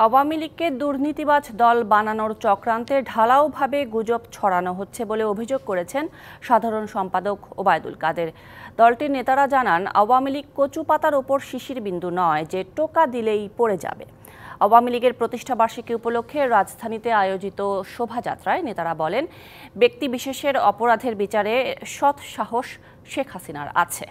আওয়ামী লীগকে দুর্নীতিবাজ দল বানানোর চক্রান্তে ঢালাওভাবে গুজব ছড়ানো হচ্ছে বলে অভিযোগ করেছেন সাধারণ সম্পাদক ওবায়দুল কাদের। দলটির নেতারা জানান, আওয়ামী লীগ কচু পাতার ওপর শিশির বিন্দু নয় যে টোকা দিলেই পড়ে যাবে। আওয়ামী লীগের প্রতিষ্ঠাবার্ষিকী উপলক্ষে রাজধানীতে আয়োজিত শোভাযাত্রায় নেতারা বলেন, ব্যক্তিবিশেষের অপরাধের বিচারে সৎ সাহস শেখ হাসিনার আছে।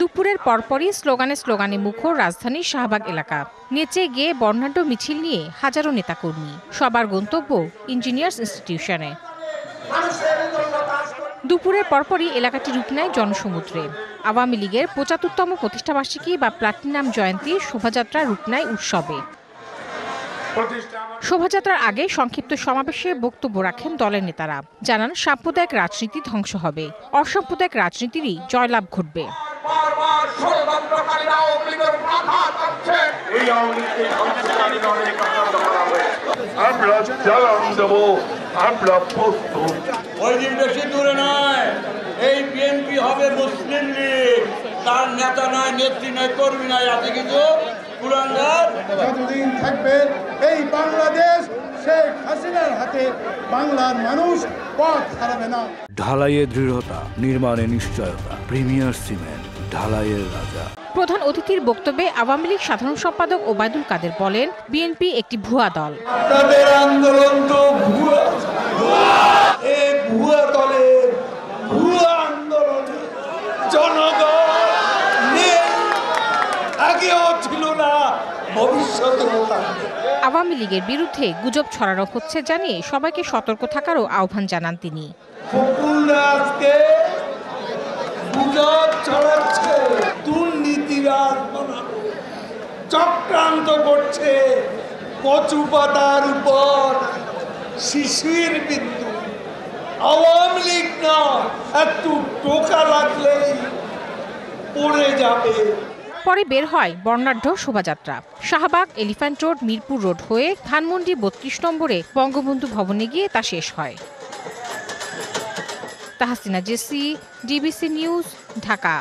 দুপুরের পরপরই স্লোগানে মুখর রাজধানীর শাহবাগ এলাকা। নেচে গিয়ে বর্ণাঢ্য মিছিল নিয়ে হাজারো নেতাকর্মী, সবার গন্তব্য ইঞ্জিনিয়ার্স ইনস্টিটিউশনে। দুপুরের পরপরই এলাকাটি রূপ নেয় জনসমুদ্রে। আওয়ামী লীগের ৭৫তম প্রতিষ্ঠাবার্ষিকী বা প্লাটিনাম জয়ন্তী শোভাযাত্রা রূপ নেয় উৎসবে। শোভাযাত্রার আগে সংক্ষিপ্ত সমাবেশে বক্তব্য রাখেন দলের নেতারা। জানান, সাম্প্রদায়িক রাজনীতি ধ্বংস হবে, অসাম্প্রদায়িক রাজনীতিরই জয়লাভ ঘটবে। বেশি দূরে নয়, এই বিএনপি হবে মুসলিম লীগ, তার নেতা নয়, নেত্রী নয়, কর্মী নয়, আছে কিছু যতদিন থাকবে এই বাংলাদেশ শেখ হাসিনার হাতে, বাংলার মানুষ পথ হারাবে না। ঢালাইয়ের দৃঢ়তা, নির্মাণে নিশ্চয়তা, প্রিমিয়ার সিমেন্ট, ঢালাইয়ের রাজা। প্রধান অতিথির বক্তব্যে আওয়ামী লীগ সাধারণ সম্পাদক ওবায়দুল কাদের বলেন, বিএনপি একটি ভুয়া দল। আপনাদের আন্দোলন তো ভুয়া, এই ভুয়া দলের ভুয়া আন্দোলনে জনগণ আগেও ছিল না, ভবিষ্যতেও থাকবে। আওয়ামী লীগের বিরুদ্ধে গুজব ছড়ানো হচ্ছে জানিয়ে সবাইকে সতর্ক থাকারও আহ্বান জানান তিনি। আজকে গুজব ছড়াচ্ছে, দুর্নীতিবাজ চক্রান্ত করছে, কচু পাতার উপর শিশির বিন্দু। আওয়ামী লীগ না, একটু টোকা লাগলেই পড়ে যাবে। পরে বের হয় বর্ণাঢ্য শোভাযাত্রা। Shahbag, elephant road, Mirpur road হয়ে ধানমন্ডি ৩২ নম্বরে বঙ্গবন্ধু ভবনে গিয়ে তা শেষ হয়। Tahsina Jesi, DBC news, Dhaka.